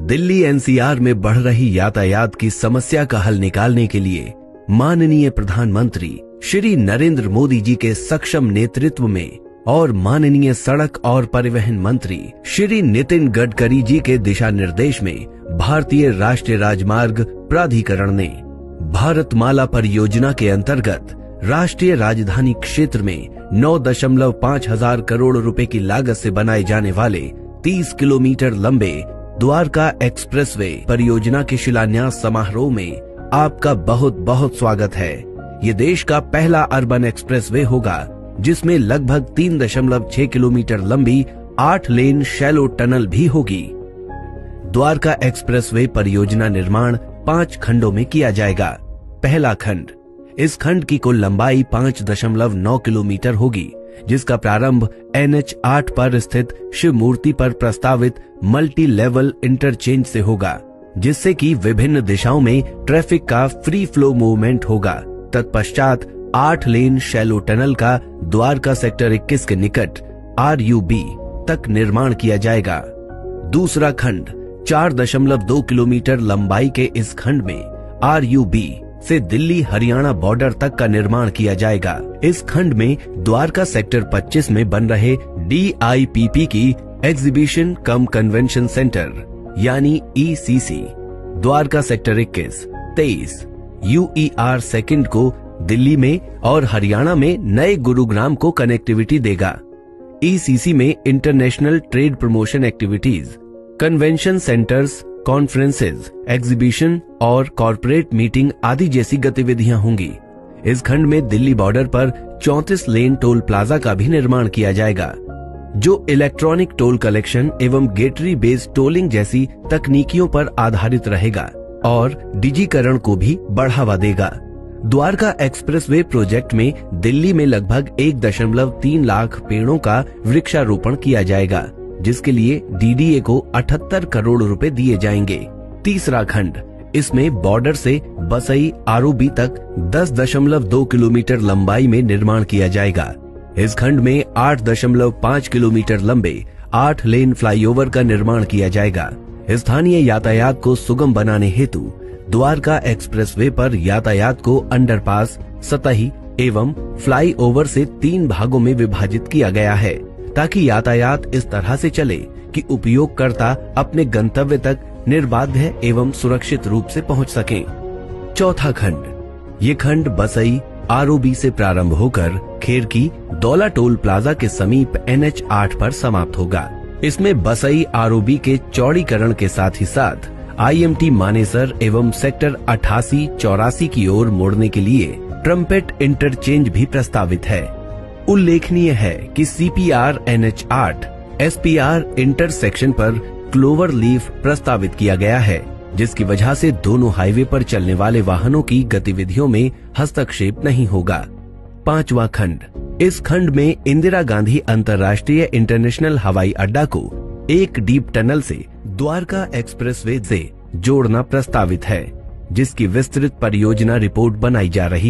Delhi NCR में बढ़ रही यातायात की समस्या का हल निकालने के लिए माननीय प्रधानमंत्री श्री नरेंद्र मोदी जी के सक्षम नेतृत्व में और माननीय सड़क और परिवहन मंत्री श्री नितिन गडकरी जी के दिशा निर्देश में भारतीय राष्ट्रीय राजमार्ग प्राधिकरण ने भारतमाला परियोजना के अंतर्गत राष्ट्रीय राजधानी क्षेत्र में 9.5 हजार करोड़ रुपए की लागत से बनाए जाने वाले 30 किलोमीटर लंबे द्वारका एक्सप्रेसवे परियोजना के शिलान्यास समारोह में आपका बहुत बहुत स्वागत है। ये देश का पहला अर्बन एक्सप्रेसवे होगा जिसमें लगभग 3.6 किलोमीटर लंबी 8 लेन शैलो टनल भी होगी। द्वारका एक्सप्रेसवे परियोजना निर्माण 5 खंडों में किया जाएगा। पहला खंड, इस खंड की कुल लंबाई 5.9 किलोमीटर होगी, जिसका प्रारंभ NH 8 पर स्थित शिव मूर्ति पर प्रस्तावित मल्टी लेवल इंटरचेंज से होगा, जिससे कि विभिन्न दिशाओं में ट्रैफिक का फ्री फ्लो मूवमेंट होगा। तत्पश्चात 8 लेन शैलो टनल का द्वारका सेक्टर 21 के निकट RUB तक निर्माण किया जाएगा। दूसरा खंड, 4.2 किलोमीटर लंबाई के इस खंड में RUB से दिल्ली हरियाणा बॉर्डर तक का निर्माण किया जाएगा। इस खंड में द्वारका सेक्टर 25 में बन रहे DIPP की एग्जीबिशन कम कन्वेंशन सेंटर यानी ECC, Dwarka sector 21, 23 UER second को दिल्ली में और हरियाणा में नए गुरुग्राम को कनेक्टिविटी देगा। ECC में international trade promotion activities, convention centres, conferences, exhibition और कॉरपोरेट मीटिंग आदि जैसी गतिविधियां होंगी। इस खंड में दिल्ली बॉर्डर पर 34 लेन टोल प्लाजा का भी निर्माण किया जाएगा, जो इलेक्ट्रॉनिक टोल कलेक्शन एवं गेटरी बेस्ड टोलिंग जैसी तकनीकियों पर आधारित रहेगा और डिजिकरण को भी बढ़ावा देगा। द्वारका एक्सप्रेसवे प्रोजेक्ट में दिल्ली में लगभग 1.3 लाख पेड़ों का वृक्षारोपण किया जाएगा, जिसके लिए DDA को 78 करोड़ रुपए दिए जाएंगे। तीसरा खंड, इसमें बॉर्डर से बसई ROB तक 10.2 किलोमीटर लंबाई में निर्माण किया जाएगा। इस खंड में 8.5 किलोमीटर लंबे 8 लेन फ्लाईओवर का निर्माण किया जाएगा। स्थानीय यातायात को सुगम बनाने हेतु द्वारका एक्सप्रेसवे पर यातायात को अंडरपास, सतही एवं फ्लाईओवर से 3 भागों में विभाजित किया गया है, ताकि यातायात इस तरह से चले कि उपयोगकर्ता अपने गंतव्य तक निर्बाध एवं सुरक्षित रूप से पहुंच सकें। चौथा खंड, ये खंड बसई ROB से प्रारंभ होकर खेरकी दौला टोल प्लाजा के समीप NH 8 पर समाप्त होगा। इसमें बसई ROB के चौड़ीकरण के साथ ही साथ IMT मानेसर एवं सेक्टर 88-84 की ओर मोड़ने के लिए ट्रम्पेट इंटरचेंज भी प्रस्तावित है। उल्लेखनीय है कि CPR NH 8 SPR इंटरसेक्शन पर क्लोवर लीफ प्रस्तावित किया गया है, जिसकी वजह से दोनों हाईवे पर चलने वाले वाहनों की गतिविधियों में हस्तक्षेप नहीं होगा। पांचवा खंड, इस खंड में इंदिरा गांधी अंतर्राष्ट्रीय इंटरनेशनल हवाई अड्डा को एक डीप टनल से द्वारका एक्सप्रेसवे से जोड़ना प्रस्तावित है, जिसकी विस्तृत परियोजना रिपोर्ट बनाई जा रही है।